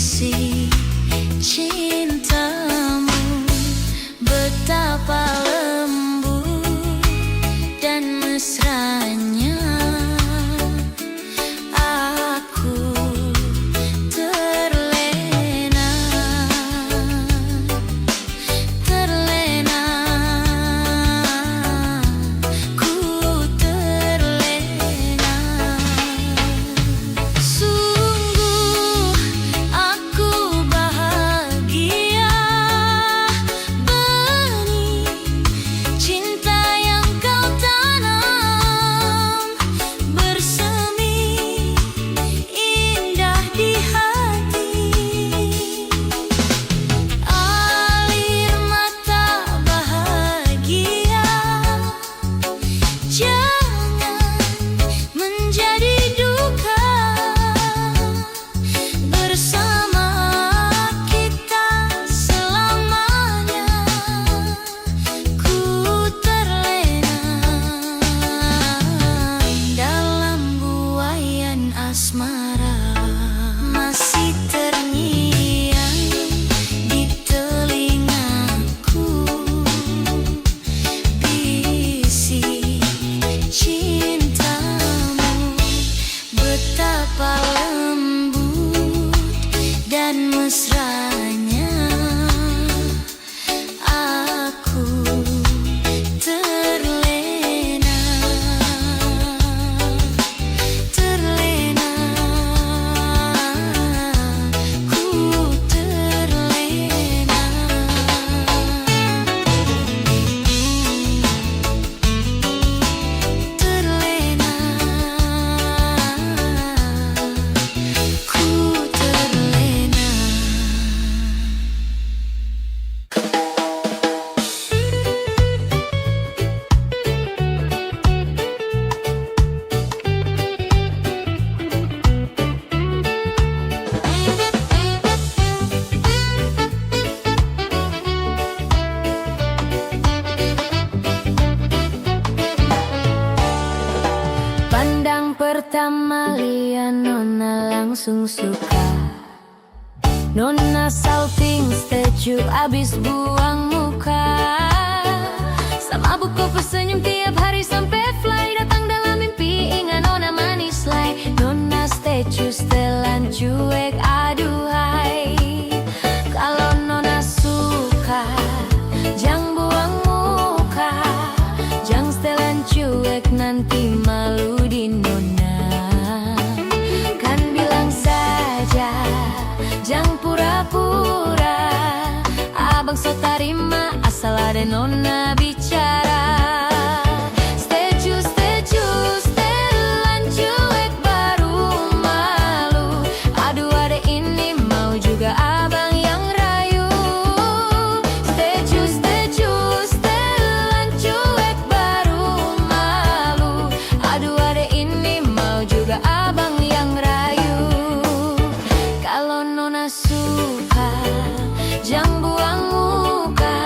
isi cintamu, betapa lembut dan mesranya. Aku terlena, terlena, ku terlena. Sungguh aku bahagia, benih cinta yang kau tanam bersemi indah di hati. Air mata bahagia jangan menjadi duka, bersama kita selamanya. Ku terlena dalam buaian asmara, masih terngiang di telingaku bisik cintamu, betapa lembut dan mesranya. Aku terlena, terlena, ku terlena. Terlena, ku terlena. Pandang pertama lihat Nona langsung suka. Nona salting statue abis buang muka. Sama buku pesenyum tiap hari sampai fly. Datang dalam mimpi ingat Nona manis lai. Nona statue setelan cuek aduhai. Kalau Nona suka jangan buang muka, jangan setelan cuek nanti malu di Nona. Kan bilang saja jangan pura-pura, abang so tarima asal ada Nona bicara. Statue, statue, setelan cuek baru malu. Aduh adek ini mau juga abang yang rayu. Statue, statue, setelan cuek baru malu. Aduh adek ini mau juga abang yang rayu. Kalau Nona suka jangan buang muka,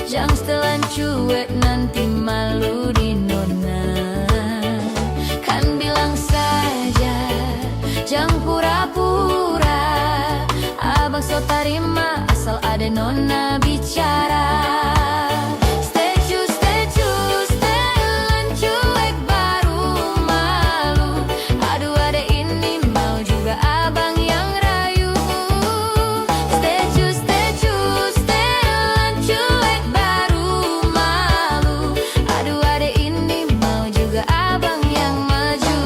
jangan setelan cuek nanti malu di Nona. Kan bilang saja jangan pura-pura, abang so tarima asal ada Nona bicara. Statue, statue, setelan cuek baru malu. Aduh adek ini mau juga abang yang rayu. Statue, statue, setelan cuek baru malu. Aduh adek ini mau juga abang yang maju.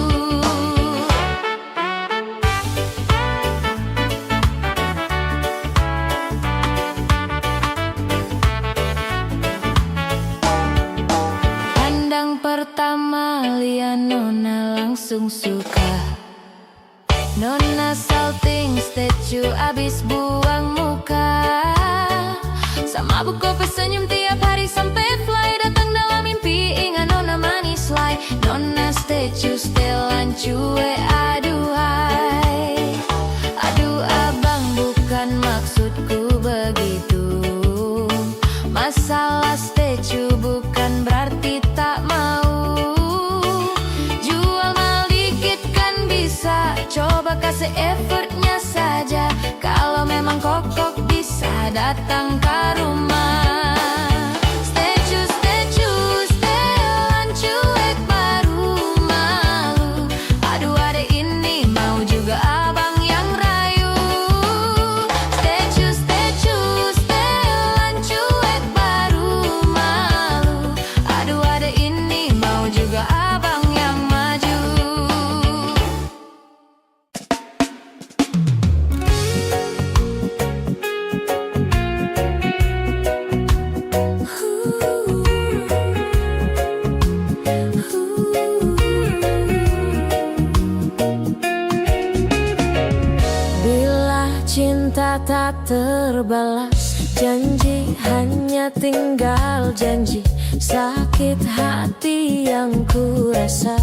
Pandang pertama lihat Nona langsung suka. Nona salting statue abis buang muka. Sama buku pesenyum tiap hari sampai fly. Datang dalam mimpi ingat Nona manis lai. Nona statue setelan cuek aduhai. Aduh abang bukan maksudku begitu. Masalah statue bukan berarti tak mau. Jual mal dikit kan bisa, coba kasih effortnya saja. datang ke rumah. Stay true, stelan cuek baru malu. Aduh adek ini mau juga abang yang rayu. Stay true, stelan cuek baru malu. Aduh adek ini mau juga abang yang maju. Bila cinta tak terbalas, janji hanya tinggal janji. Sakit hati yang ku rasa.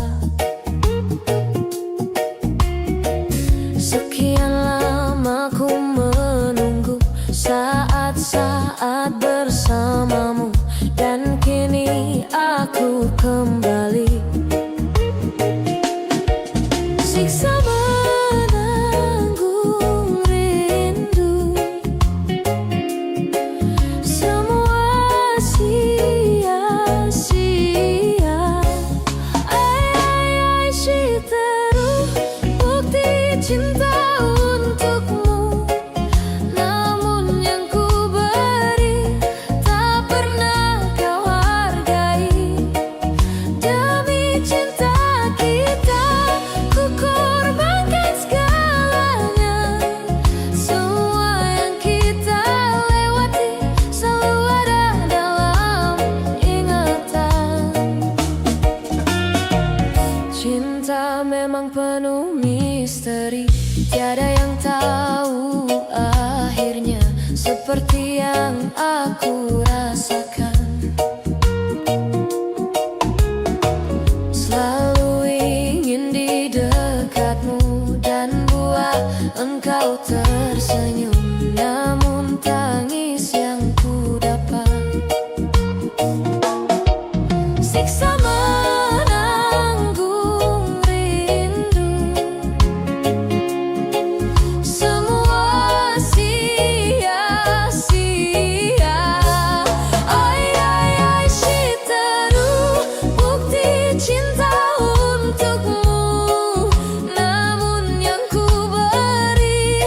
Sekian lama ku menunggu saat-saat bersamamu, dan kini aku kembali. Siksa menanggung rindu, semua sia-sia. Ai, Shiteru, bukti cinta untukmu. Namun yang ku beri tak pernah kau hargai. Demi cinta kita ku korbankan segalanya. Semua yang kita lewati selalu ada dalam ingatan. Cinta memang penuh misteri, tiada yang tahu akhirnya. Seperti yang aku rasakan, selalu ingin di dekatmu dan buat engkau tersenyum. Namun tangis yang ku dapat, siksa menanggung rindu, semua sia-sia. Ai, Shiteru, bukti cinta untukmu. Namun yang ku beri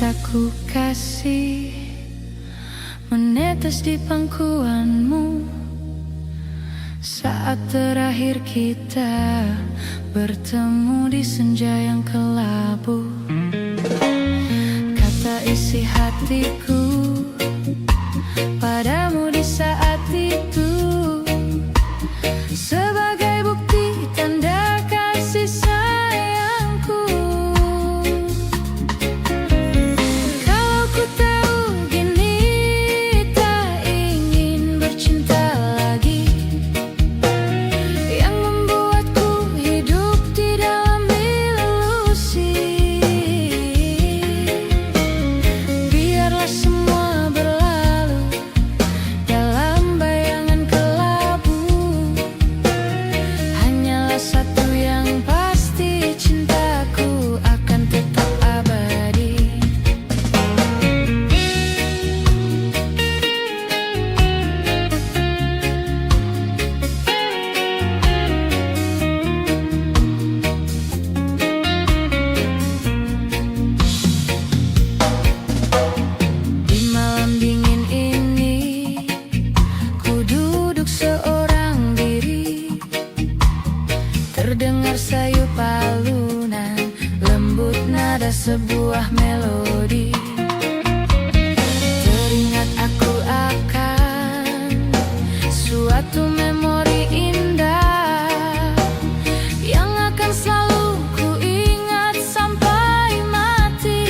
cinta ku kasih menetes di pangkuanmu saat terakhir kita bertemu di senja yang kelabu. Kata isi hatiku padamu di saat itu sebagai bukti tanda kasih sayangku. Kalau ku tahu gini tak ingin bercinta lagi, yang membuatku hidup di dalam ilusi, biarlah semua berlalu dalam bayangan kelabu. Hanyalah satu yang pasti, cintaku akan tetap abadi. Di malam dingin ini ku duduk seorang diri, terdengar sayup alunan lembut nada sebuah melodi. Teringat aku akan suatu memori indah yang akan selalu ku ingat sampai mati.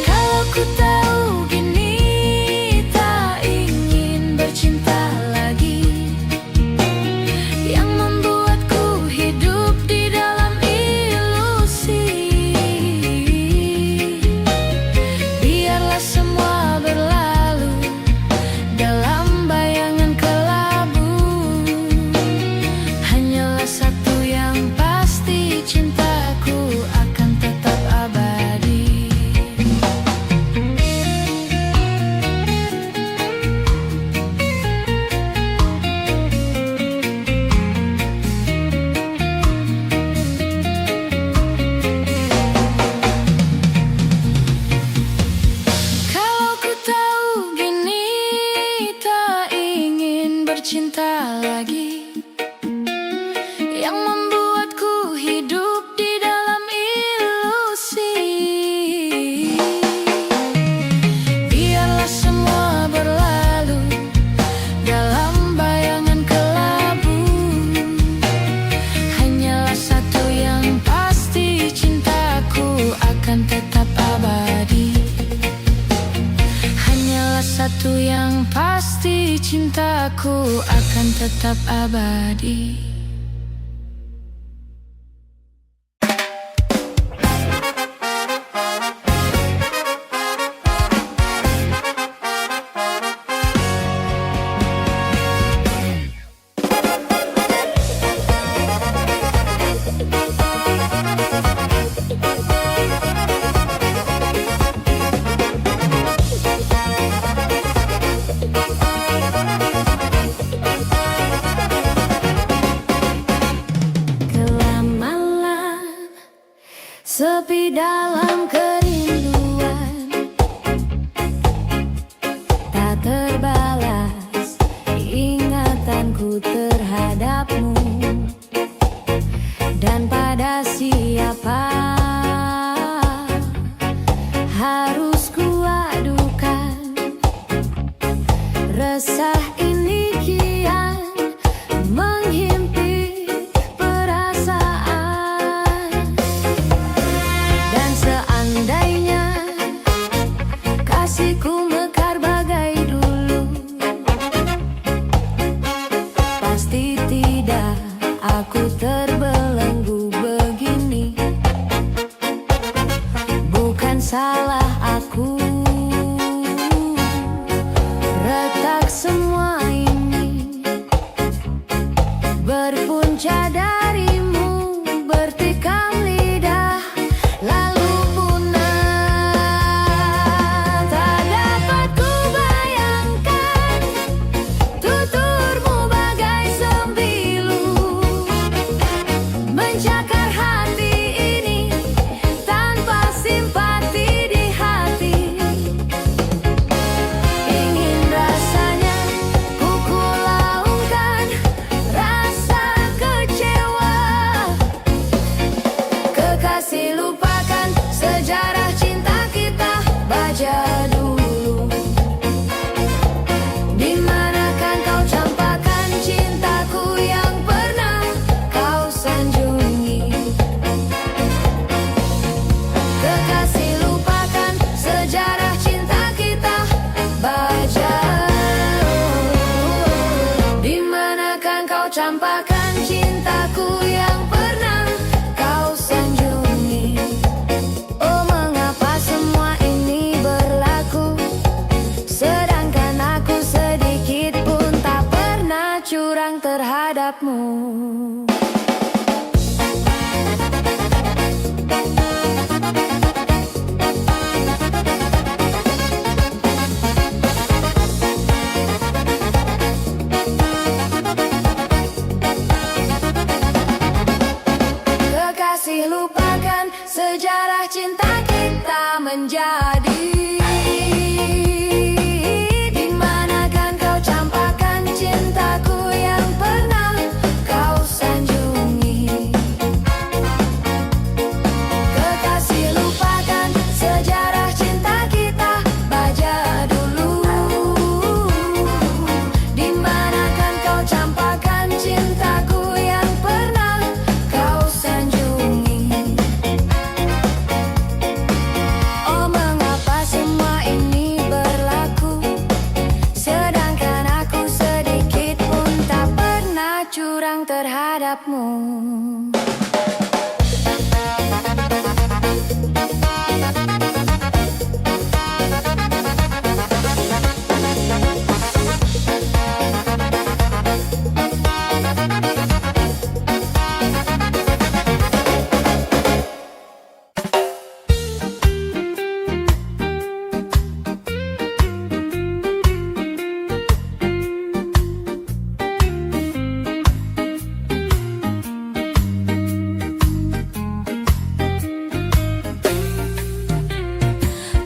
Kalau ku tahu gini tak ingin bercinta lagi, yang membuatku hidup di dalam ilusi, biarlah semua berlalu dalam bayangan kelabu. Hanyalah satu yang pasti, cintaku akan tetap abadi. Kalau ku tahu gini tak ingin bercinta lagi, yang membuatku hidup di dalam ilusi, biarlah semua berlalu dalam bayangan kelabu. Hanyalah satu yang pasti, cintaku akan tetap abadi. Hanyalah satu yang pasti, cintaku akan tetap abadi. Kelamaan sepi dalam kerinduan, tak terbalas ingatanku terhadapmu, dan pada siapa harus kuadukan resah ini kian menghimpit perasaan. Dan seandainya terhadapmu. Kekasih, lupakan sejarah cinta kita menjadi. Dimanakan kau campakkan cintaku yang pernah kau sanjungi. Kekasih, lupakan sejarah cinta kita baca dulu. Dimanakan kau campakkan cintaku yang pernah kau sanjungi. Oh, mengapa semua ini berlaku, sedangkan aku sedikit pun tak pernah curang terhadapmu.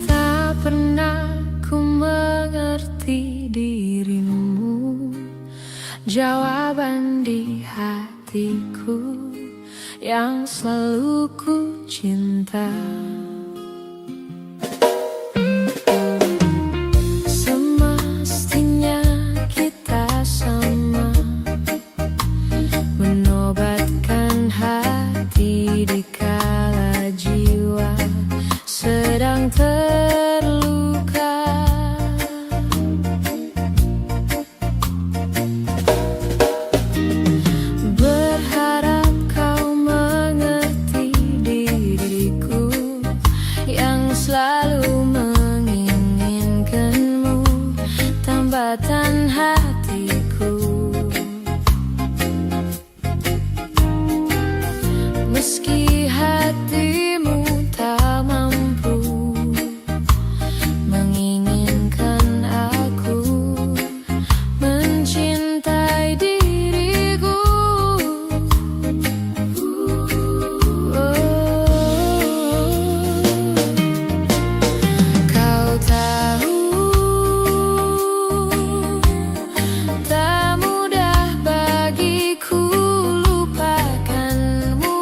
Tak pernah ku mengerti dirimu, jawaban di hatiku yang selalu ku cinta. Semestinya kita sama, menobatkan hati di kala jiwa sedang terluka. Berharap kau mengerti diriku yang selalu menginginkanmu, tambatan hatiku. Meski hatimu tak mampu menginginkan aku mencintai diriku. Kau tahu, tak mudah bagiku lupakanmu.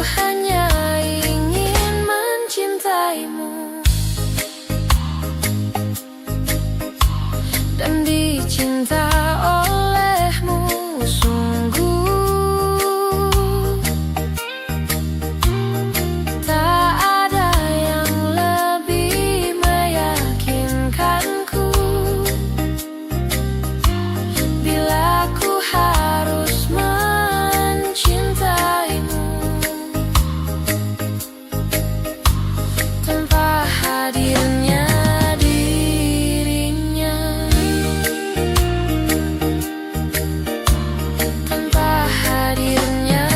hanya ingin mencintaimu dan dicinta olehmu. Sungguh tak ada yang lebih meyakinkanku bila ku harus mencintaimu tanpa hadirnya dirinya, tanpa hadirnya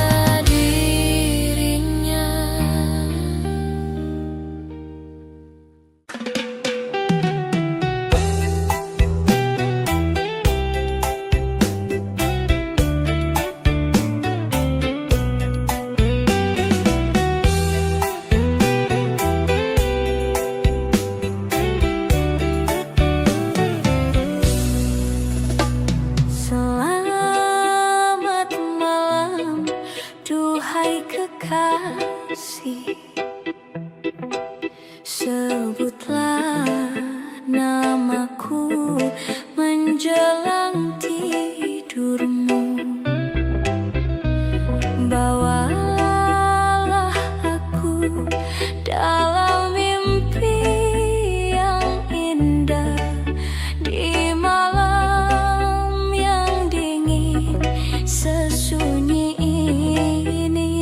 dirinya. Selamat malam, duhai kekasih. Sebutlah namaku menjelang tidurmu. Bawalah aku dalam mimpi yang indah di malam yang dingin sesunyi ini.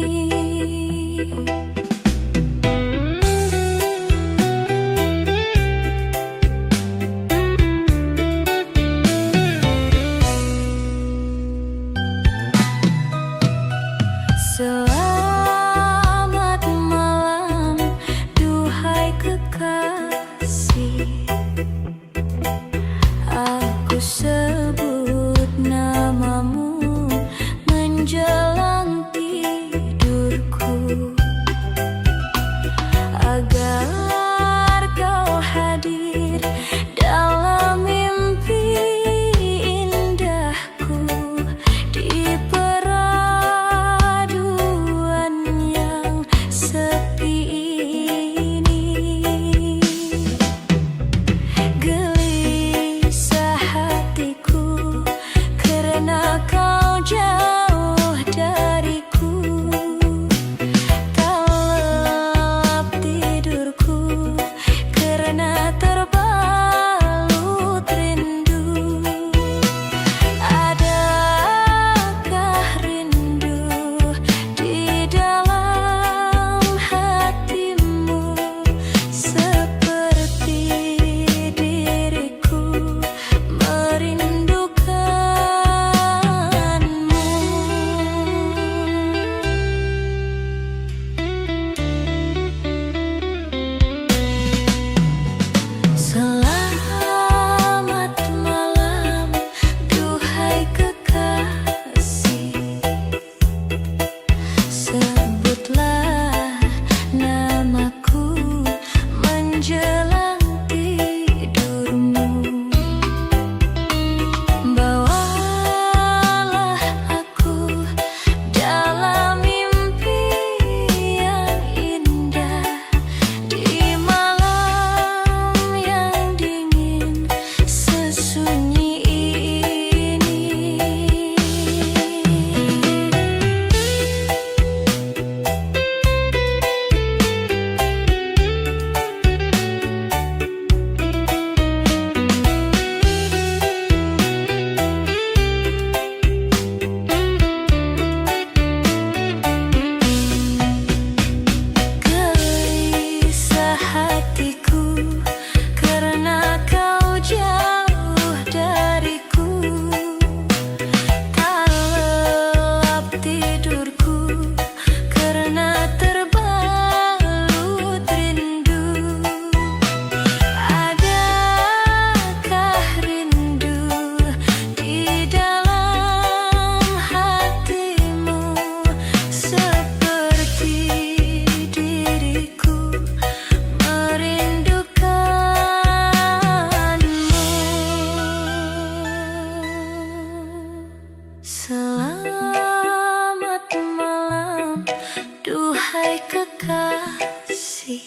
kasih,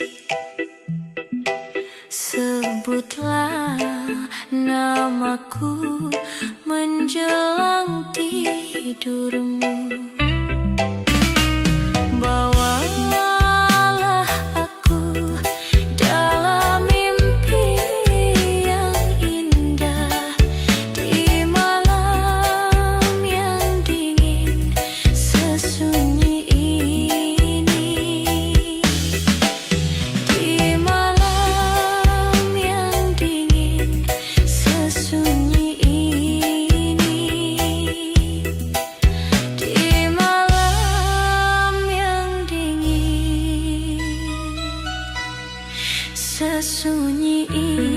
sebutlah namaku menjelang tidurmu. Bawalah aku dalam mimpi yang indah di malam yang dingin sesunyi ini. Di malam yang dingin sesunyi ini. Di malam yang dingin sesunyi ini.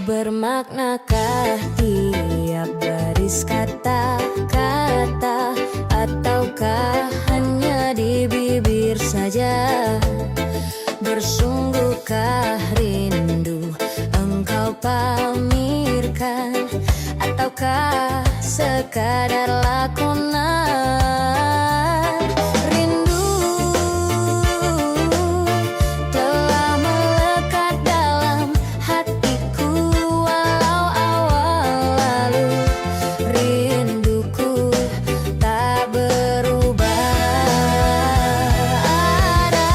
Bermaknakah tiap baris kata-kata, ataukah hanya di bibir saja? Bersungguhkah rindu engkau pamirkan, ataukah sekadar lakonan? Rindu telah melekat dalam hatiku walau awal lalu. Rinduku tak berubah. Ada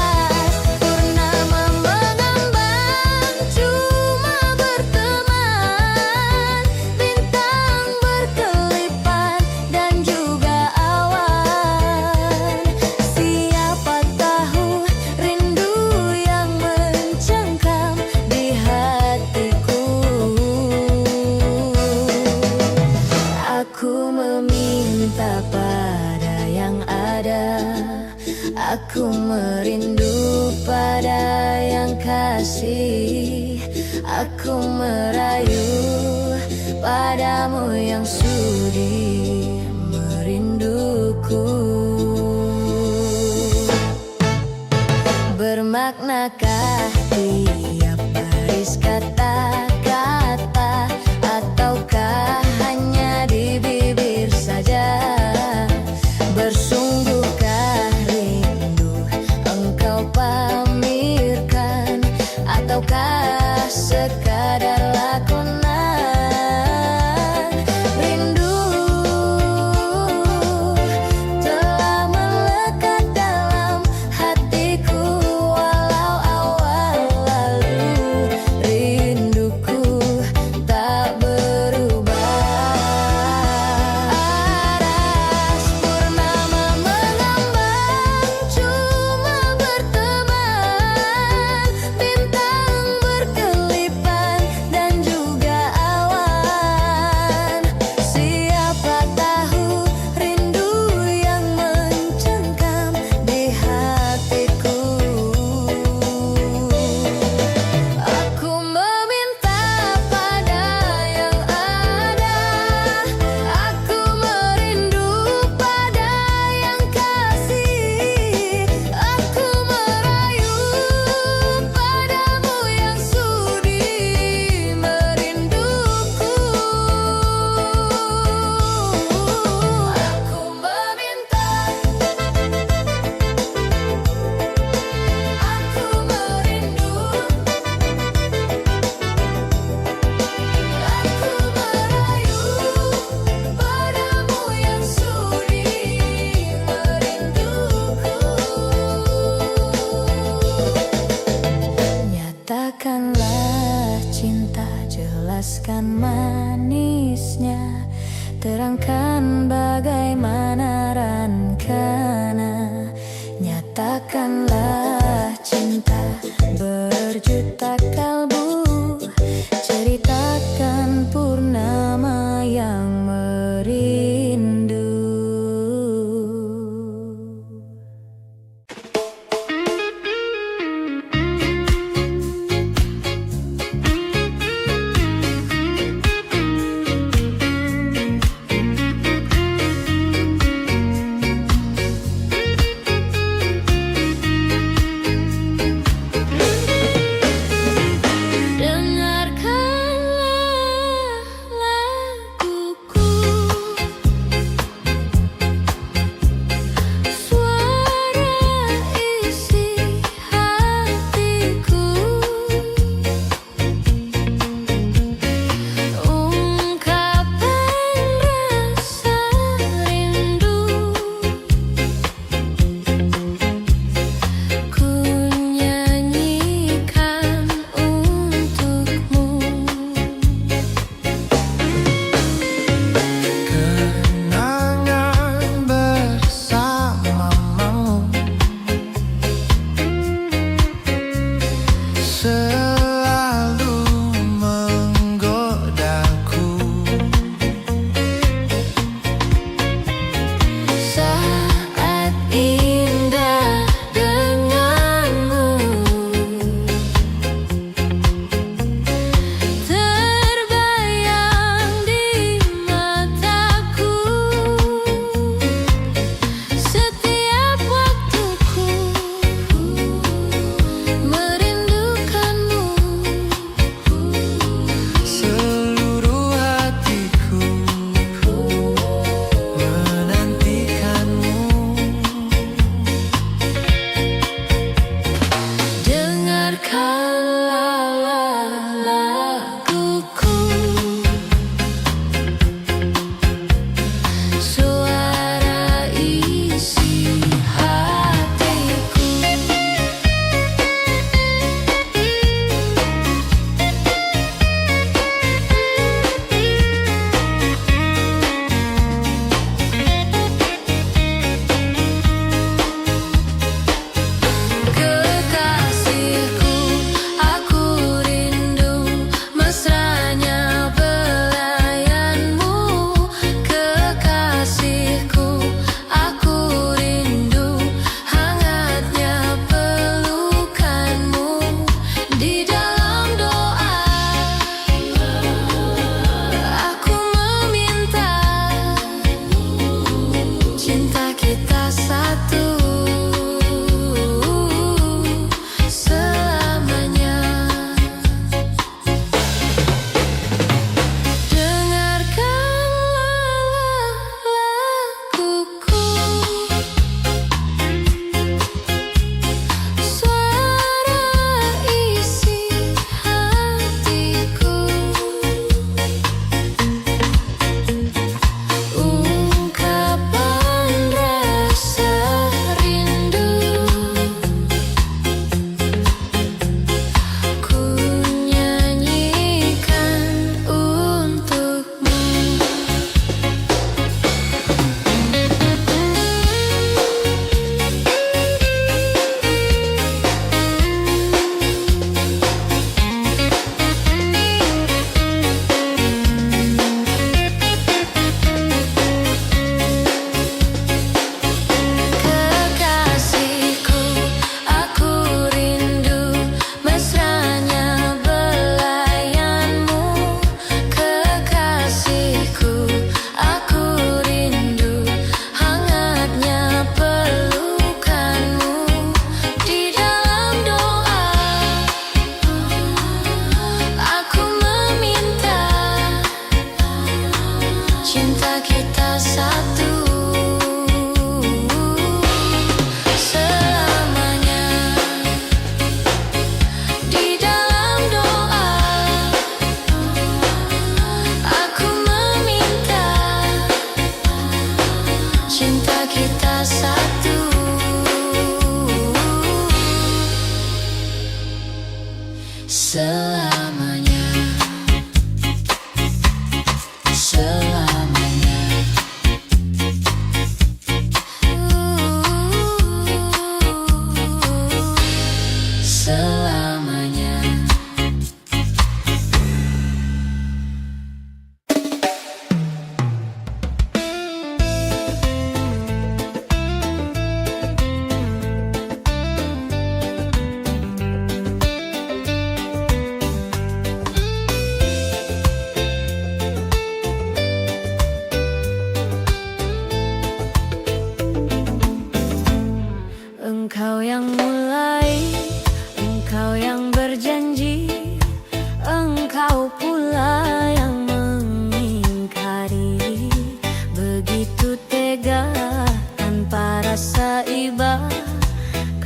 purnama mengambang, cuma berteman, bintang berkelipan dan juga awan. Siapa tahu rindu yang mencengkam di hatiku. Aku meminta pada yang ada, aku merindu pada yang kasih. Aku merayu padamu yang sudi merinduku. Bermaknakah tiap baris kata-kata, ataukah hanya di bibir saja? Bersungguhkah rindu engkau pamirkan, ataukah sekadar lakonan? Rindu telah melekat dalam hatiku walau awal lalu. Rinduku tak berubah. Aras purnama mengambang, cuma berteman, bintang berkelipan dan juga awan. Siapa tahu rindu yang mencengkam di hatiku. Aku meminta pada yang ada, aku merindu pada yang kasih. Aku merayu padamu yang sudi merinduku. Aku meminta, aku merindu, aku merayu padamu yang sudi merinduku. Nyatakanlah cinta, jelaskan manisnya, terangkan bagaimana rankana. Nyatakanlah cinta, berjuta kalbu, ceritakan purnama yang merindu.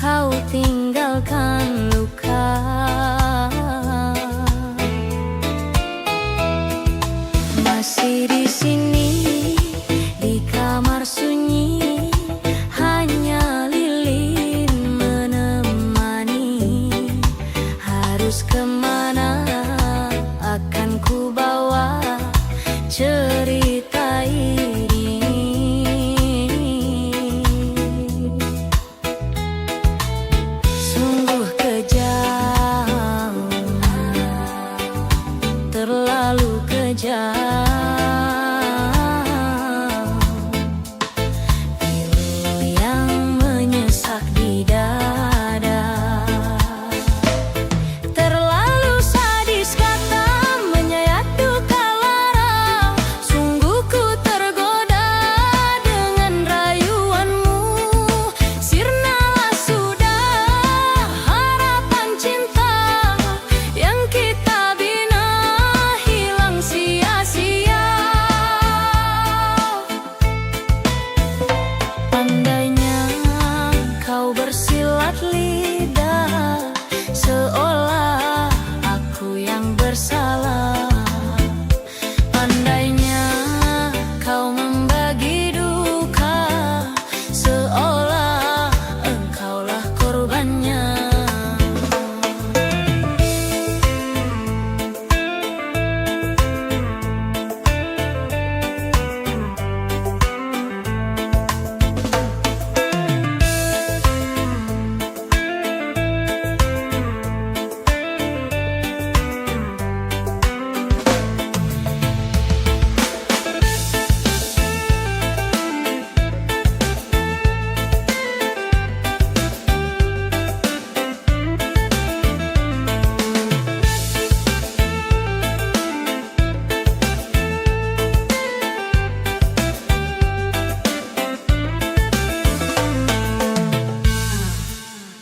kau tinggalkan luka. Masih di sini, di kamar sunyi, hanya lilin menemani. Harus kemana akan ku bawa cerita ini. Sungguh kejam, terlalu kejam. Pilu yang menyesak di dada. Terlalu sadis kata menyayat duka lara. Sungguh ku tergoda dengan rayuanmu. Sirnalah sudah harapan cinta yang kita bina hilang sia-sia. Pandainya kau bersilat lidah, seolah aku yang bersalah. Pandainya kau membagi duka, seolah engkaulah korbannya.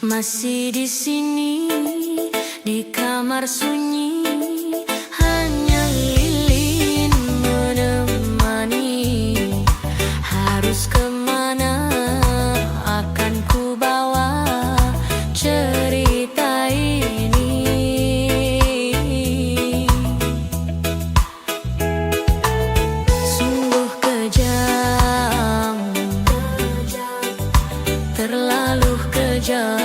Masih di sini, di kamar sunyi, hanya lilin menemani. Harus kemana akan ku bawa cerita ini. Sungguh kejam, terlalu kejam.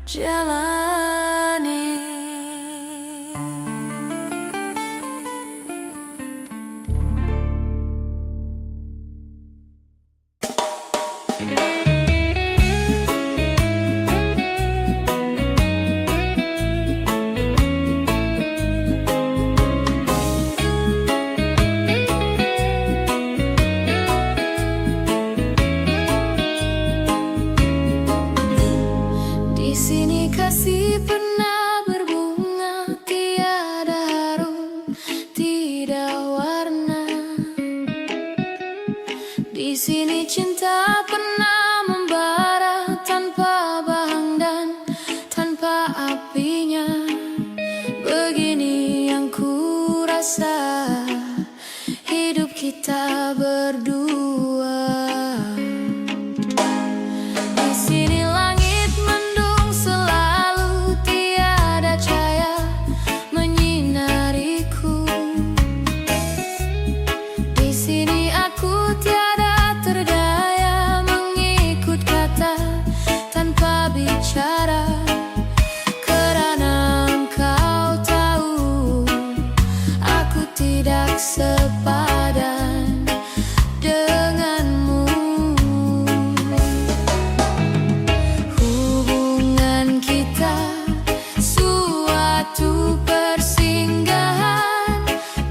jalani. Di sini kasih pernah berbunga, tiada harum, tidak warna. Di sini cinta pernah membara tanpa bahang dan tanpa apinya. Begini yang ku rasa hidup kita berdua. Di sini langit mendung selalu, tiada cahaya menyinariku. Di sini aku tiada terdaya mengikut kata tanpa bicara, karena engkau tahu aku tidak sepadan denganmu. Hubungan kita suatu persinggahan,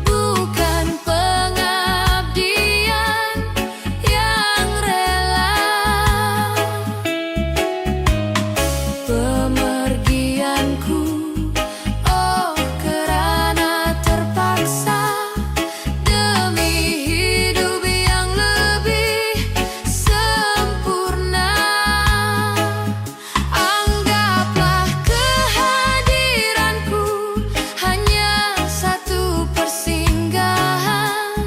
bukan pengabdian yang rela. Pemergianku, oh kerana terpaksa, demi hidup yang lebih sempurna. Anggaplah kehadiranku hanya satu persinggahan.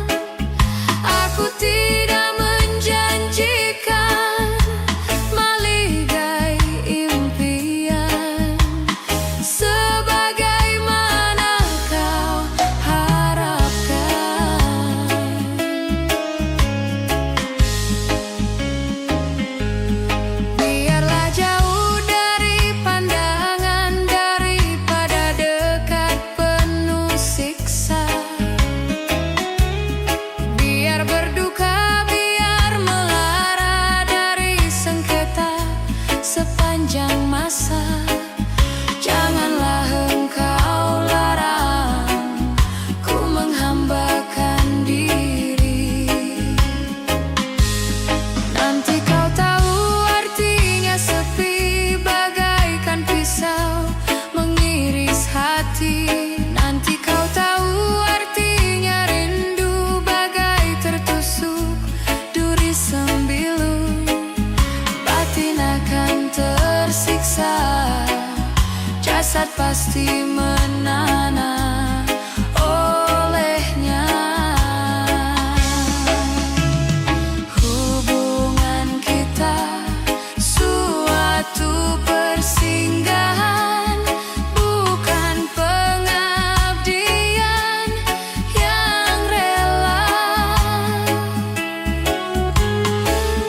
Aku tidak menjanjikan maligai impian, sebagaimana kau harapkan. Biarlah jauh dari pandangan daripada dekat penuh siksa. Biar berduka, biar melara dari sengketa sepanjang masa. Janganlah engkau larang ku menghambakan diri. Nanti kau tahu artinya sepi, bagaikan pisau mengiris hati. Nanti kau tahu artinya rindu, bagai tertusuk duri sembilu. Batin akan tersiksa, jasad pasti menanah olehnya. Hubungan kita suatu persinggahan, bukan pengabdian yang rela.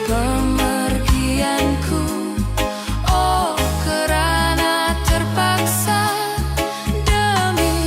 Pemergianku, oh kerana terpaksa, demi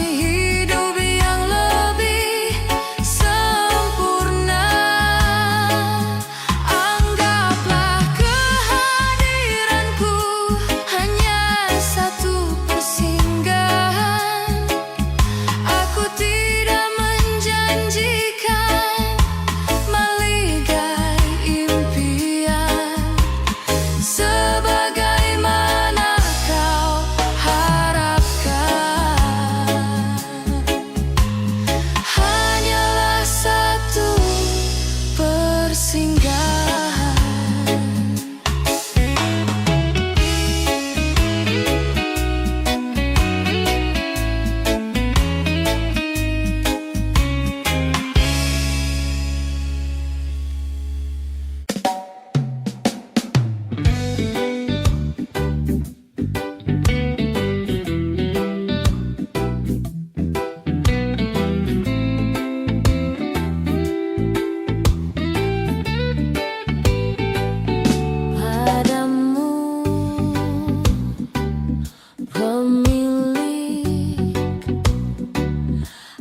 pemilik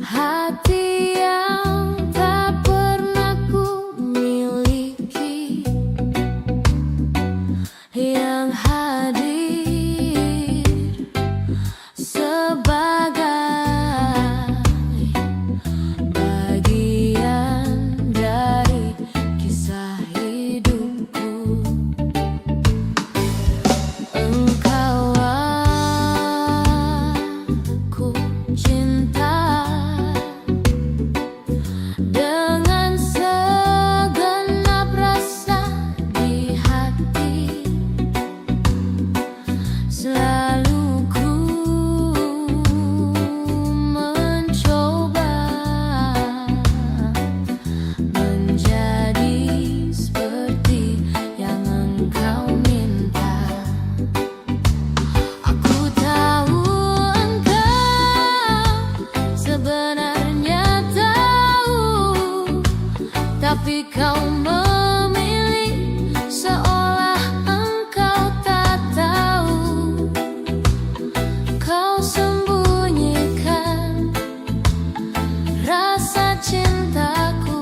hati yang tak pernah ku miliki, yang hadir sebagai bagian dari kisah hidupku. Engkau aku cinta dengan segenap rasa di hati. Selalu ku mencoba menjadi seperti yang engkau minta. Aku tahu engkau sebenarnya tahu, tapi kau memilih seolah engkau tak tahu. Kau sembunyikan rasa cintaku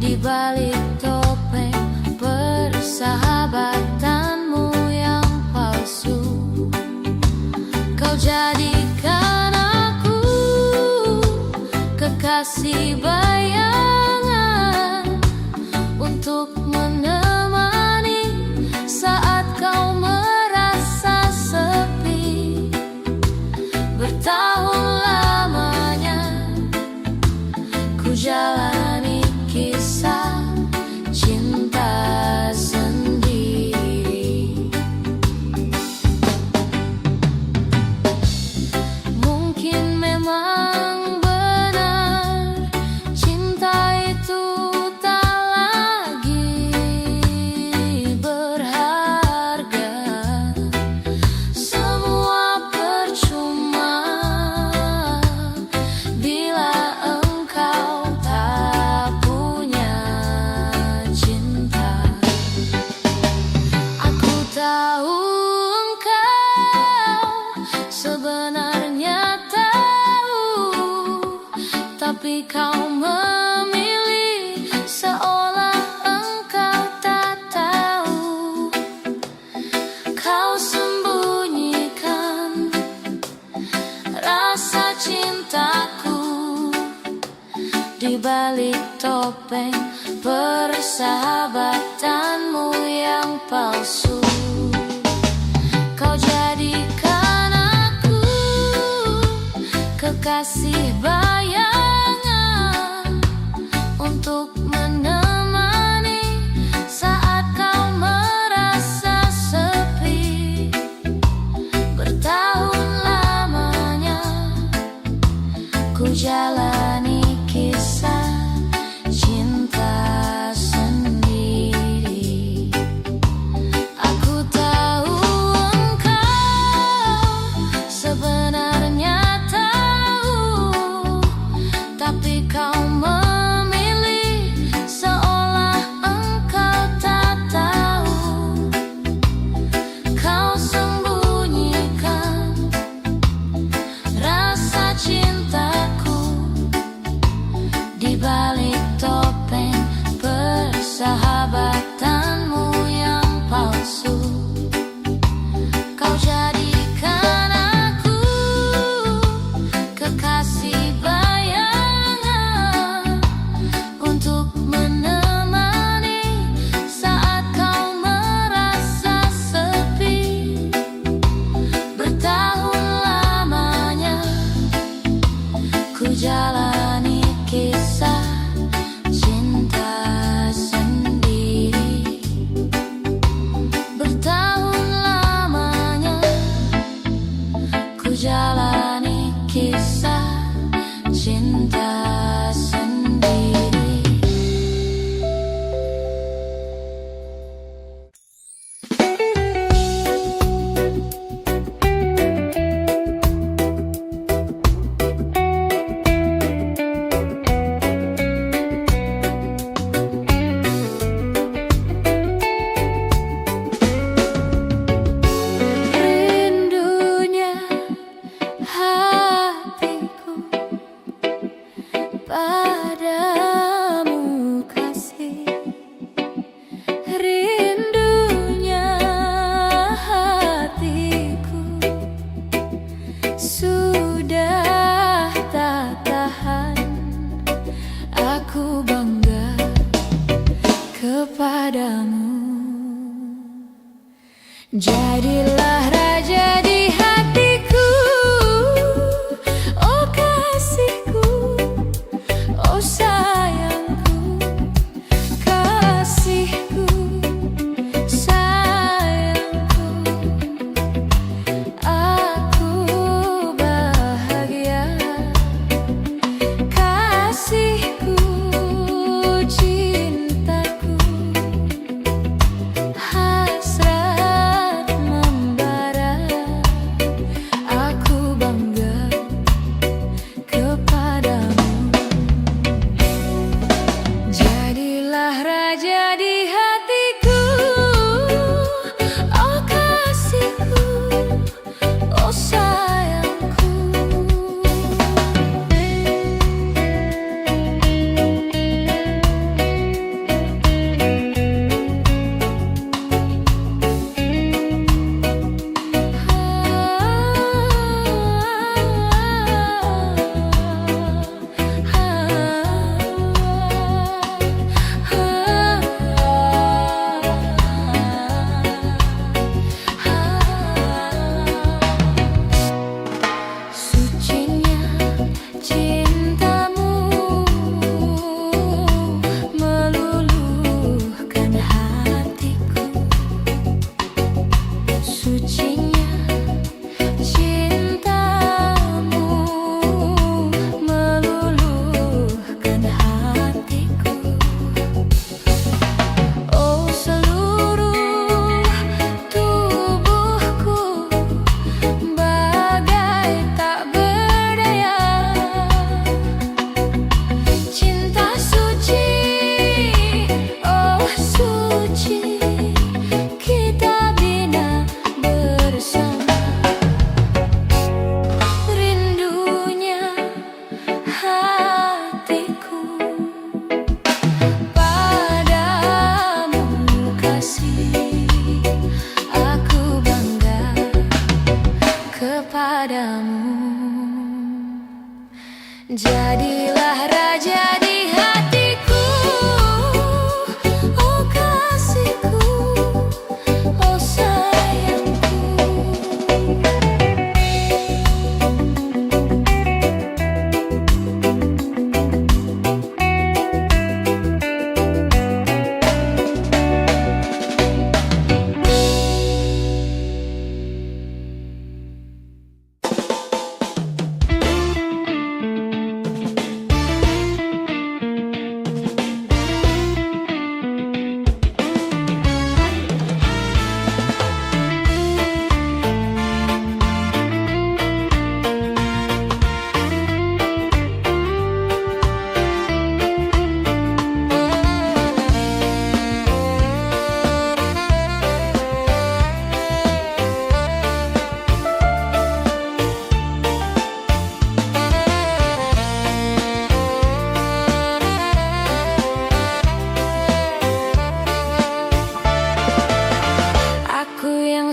di balik topeng persahabatanmu yang palsu. Kau jadikan aku kekasih bayangan untuk menemani saat kau merasa sepi. Bertahun lamanya ku jalani kisah cinta sendiri. Mungkin memang benar cinta itu tak lagi berharga. Semua percuma bila engkau tak punya cinta. Aku tahu engkau sebenarnya tahu, tapi kau memilih seolah engkau tak tahu. Kau sembunyikan rasa cintaku di balik topeng persahabatanmu yang palsu. Kau jadikan aku kekasih bayangan untuk menemani saat kau merasa sepi. Bertahun lamanya ku jalani kisah cinta sendiri. Aku tahu engkau sebenarnya tahu, tapi kau memilih seolah engkau tak tahu. Kau sembunyikan rasa cintaku padamu. Jadilah raja di hatiku, oh kasihku, oh sayangku.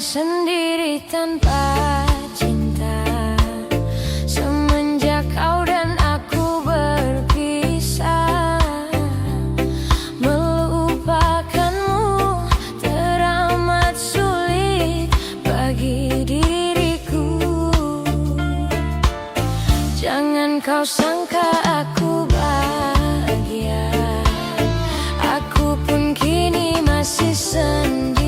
Sendiri tanpa cinta, semenjak kau dan aku berpisah. Melupakanmu teramat sulit bagi diriku. Jangan kau sangka aku bahagia, aku pun kini masih sendiri.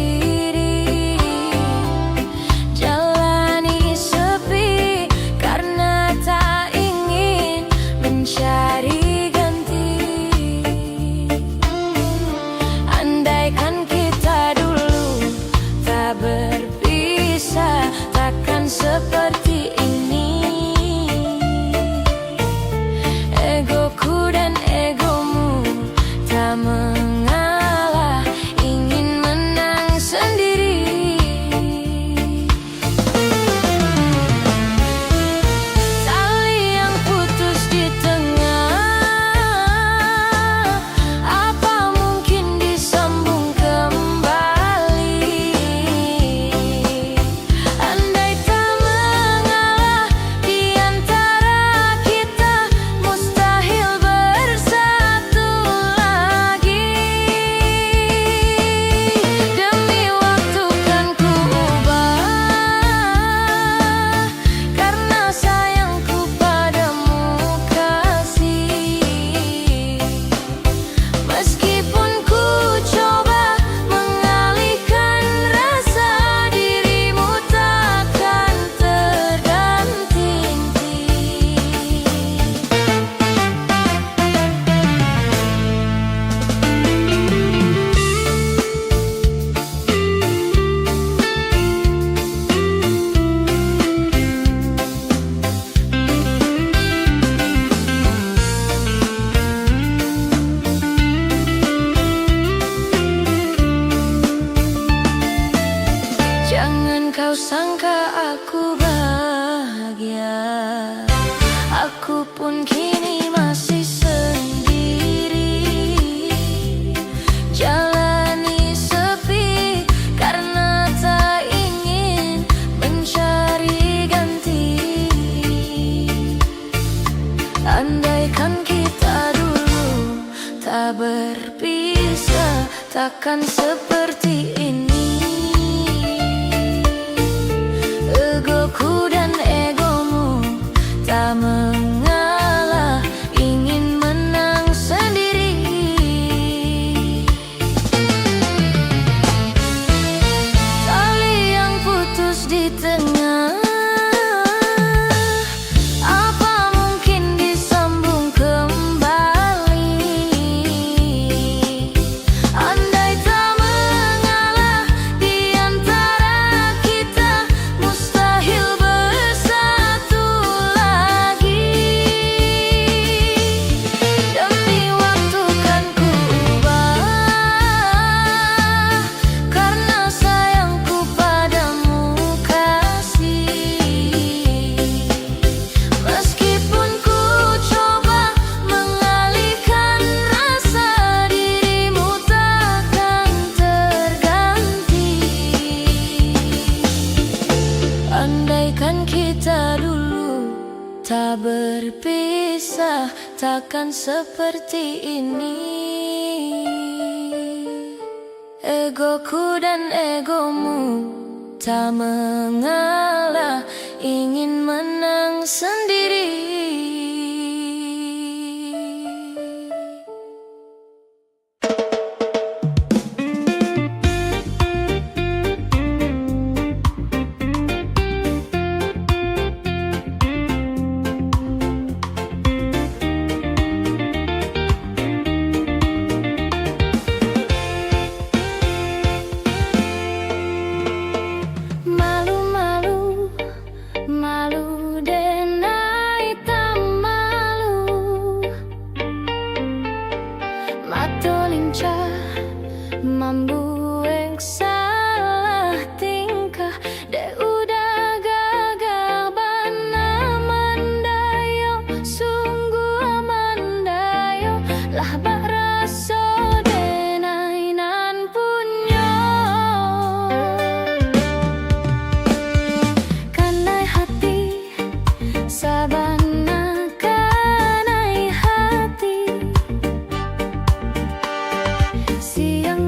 Seperti ini, egoku dan egomu tak mengalah, ingin menang sendiri. Tali yang putus di tengah, apa mungkin disambung kembali? Andai kau sangka aku bahagia, aku pun kini masih sendiri. Jalani sepi karena tak ingin mencari ganti. Andaikan kita dulu tak berpisah, takkan seperti ini. Egoku dan egomu tak mengalah, ingin menang sendiri. Tali yang putus di tengah, apa mungkin disambung kembali? Andai tak mengalah di antara kita, mustahil bersatu lagi. Demi waktu kan ku ubah, karena sayangku padamu kasih. kita dulu tak berpisah, takkan seperti ini. Egoku dan egomu tak mengalah, ingin menang sendiri. Membueng salah tingkah, dek udah gagal bana mandayo, sungguh mandayo lah bak raso denainan punyo. Kanai hati sabana, kanai hati siang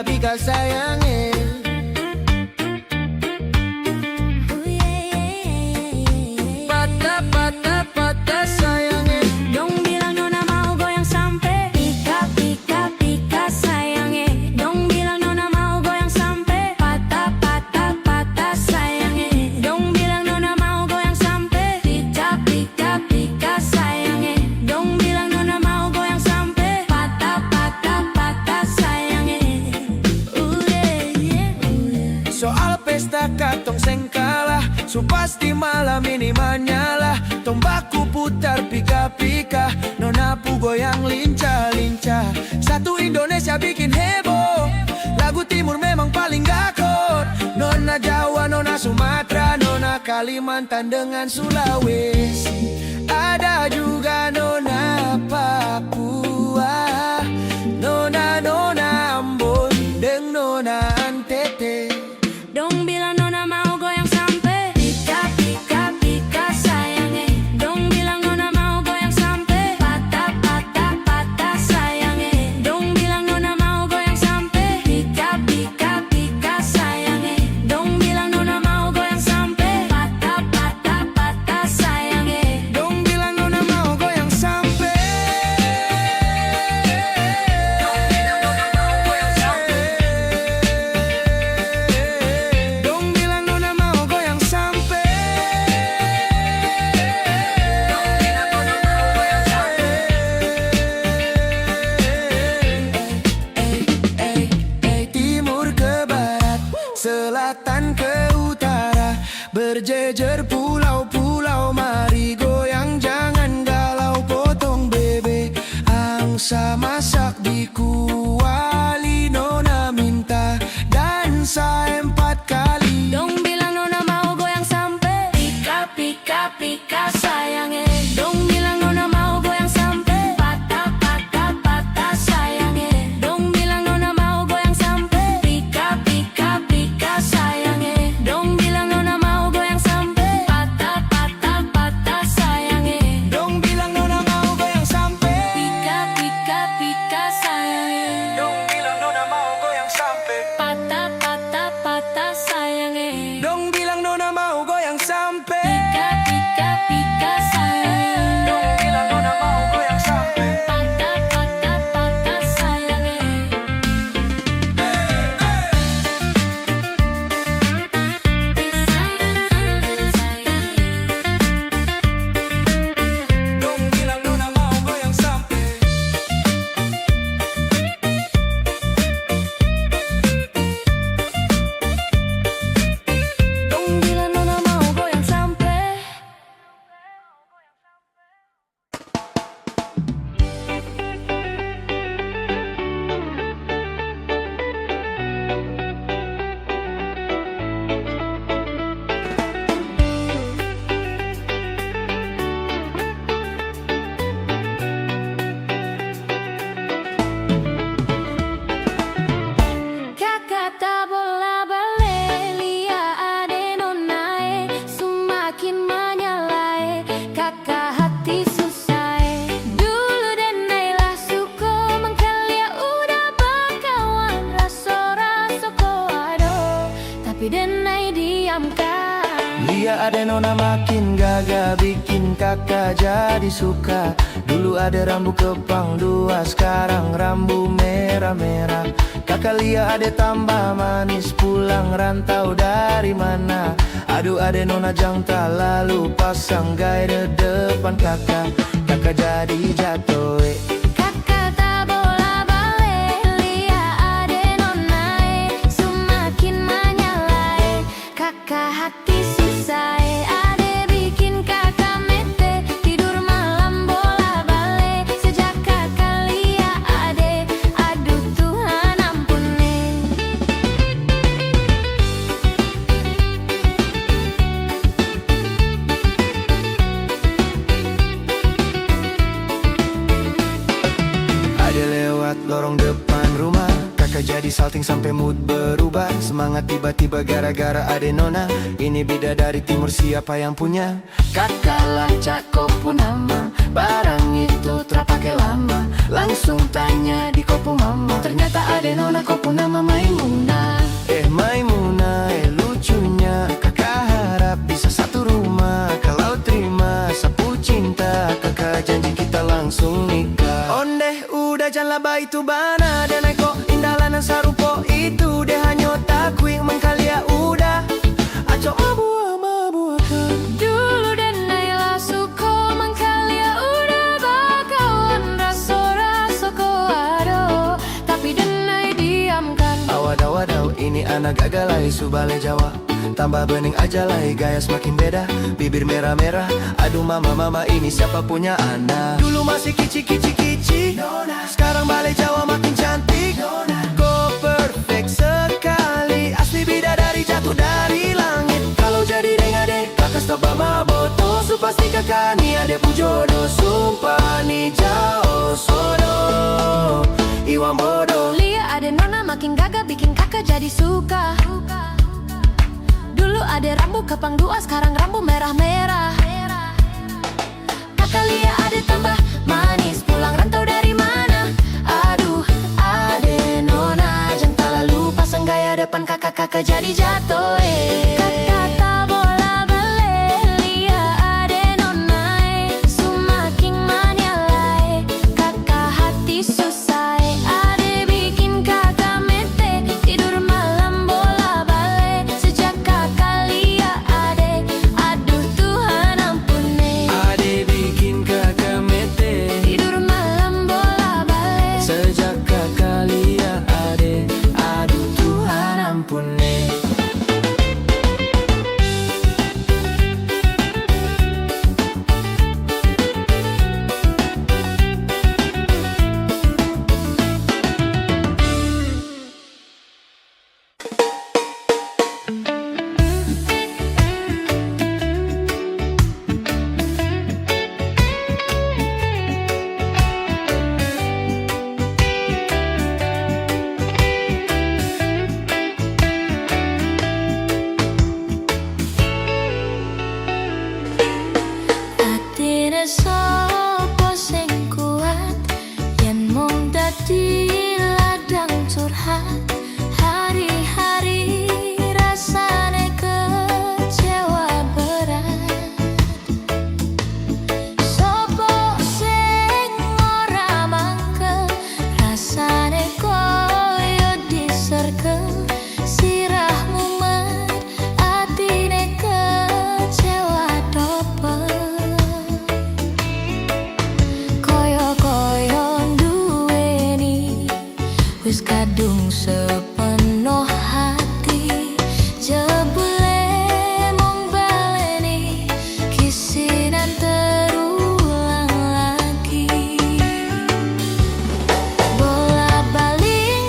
Pika sayangnya. Patah So pasti malam ini menyala, tombakku putar pika-pika, nona pu goyang lincah-lincah. Satu Indonesia bikin heboh, lagu timur memang paling gakor. Nona Jawa, nona Sumatera, nona Kalimantan dengan Sulawesi. Ada juga nona Papua, nona Ambon, dan nona Antete. Dong bilang nona mau goyang sampai pika pika pika sayangnya. Dong bilang nona mau goyang sampai patah patah patah sayangnya. Dong bilang nona mau goyang sampai pika pika pika sayangnya. Dong bilang nona mau goyang sampai patah patah patah sayangnya. Dong bilang nona mau goyang sampai. Dong bilang nona mau goyang sampai. Timur ke barat, selatan ke utara, berjejer pulau-pulau, mari goyang jangan galau. Potong bebek, angsa masak di kuali, nona minta dansa 4 kali. Dong bilang nona mau goyang sampai pika pika pika sayangnya. Dong bilang nona mau goyang sampai patah patah patah sayangnya. Dong bilang nona mau goyang sampai pika pika pika sayangnya. Dong bilang nona mau goyang sampai patah patah patah sayangnya. Dong bilang nona mau goyang sampai. Pika pika pika sayangnya. Dong bilang nona mau goyang sampai. Patah patah patah sayangnya. Dong bilang nona mau goyang sampai. Pika pika pika sayangnya. Dong bilang nona mau goyang sampai. Patah patah patah sayangnya. Dong bilang nona mau goyang sampai. Dong bilang nona mau goyang sampai. Kakak tak bola balik, lia ade nonae, semakin menyalai, kakak hati susah. Dulu denailah suko, mengkalia udah bakawan, raso-raso ko ado, tapi denai diamkan. Lia ada nona makin gagal, bikin kakak jadi suka. Dulu ada rambu kepang 2, sekarang rambu merah-merah. Kakak Lia ada tambah manis, pulang rantau dari mana? Aduh ada nona jangta, lalu pasang gaya depan kakak. Kakak jadi jatuh. Kakak tak bola balik, lia ade nonae, semakin menyalai, kakak hati susah. Ade bikin kakak mete, tidur malam bola balik, sejak kakak lia ade, aduh Tuhan ampuni. Ada lewat lorong depan rumah, kakak jadi salting sampai mood berubah. Semangat tiba-tiba gara-gara ada nona. Ini bidadari timur, siapa yang punya? Kakak lacak kopu nama, barang itu terpakai lama. Langsung tanya di kopu mama, ternyata ada nona kopu nama Maimuna. Maimuna, lucunya kakak harap bisa satu rumah. Kalau terima sapu cinta, kakak janji kita langsung nikah. Ondeh udah jangan labai itu bana, dan kok indalanan sarupo itu deh hanya takwi mengkalia udah. Aco mabuakan. Dulu denailah suko, mengkalia udah bakawan, raso-raso ko ado, tapi denai diamkan. Awadaw ini anak gagalai subale Jawa. Tambah bening aja lah, gaya semakin beda. Bibir merah-merah, aduh mama ini siapa punya anak. Dulu masih kici, sekarang balik Jawa makin cantik. Kok perfect sekali, asli bidadari jatuh dari langit. Kalau jadi deng-adek, kakak stop mama boto. Su pasti kakak ni ade pun jodoh. Sumpah ni jauh sodo, Iwan bodoh. Lia ada nona makin gagah bikin kakak jadi suka. Dulu ada rambu kepang dua, sekarang rambu merah-merah. Kakak Lia ada tambah manis, pulang rantau dari mana? Aduh, ade nona jangan lalu pasang gaya depan kakak jadi jatuh. Kakak tak bola balik, Lia ade nona semakin manyalai. Kakak hati susah, ade bikin kakak mete tidur malam bola balik. Sejak kakak Lia ade, aduh Tuhan ampuni. Ade bikin kakak mete Tidur malam bola balik. sejak kakak lihat ade, aduh Tuhan ampuni. Atine sopo sing kuat yen mung dadi ladang curhat. Hari-hari rasane kecewa berat. Sopo sing ora mangkel rasane koyo diserkel. Sirah mumet atine kecewa dobel. Koyo-koyo duweni wis kadung sepenuh hati. Jebule mung baleni kisinan terulang lagi. Bola bali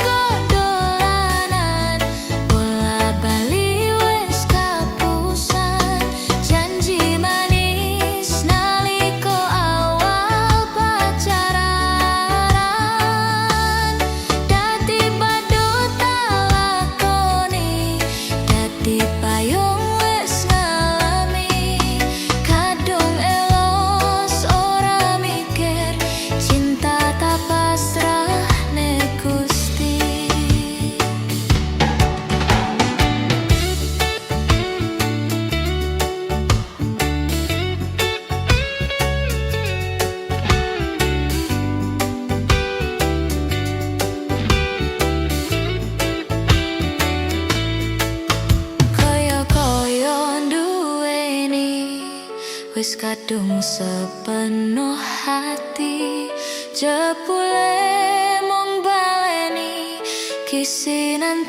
dolanan, bola bali wis kapusan. Janji manis naliko awal pacaran. Dadi badut tak lakoni, dadi payung wis ngalami. Kadung elos ora mikir, cinta tak pasrah ne Gusti. Koyo-koyo duweni wis kadung sepenuh hati. Jebule mung baleni kisinan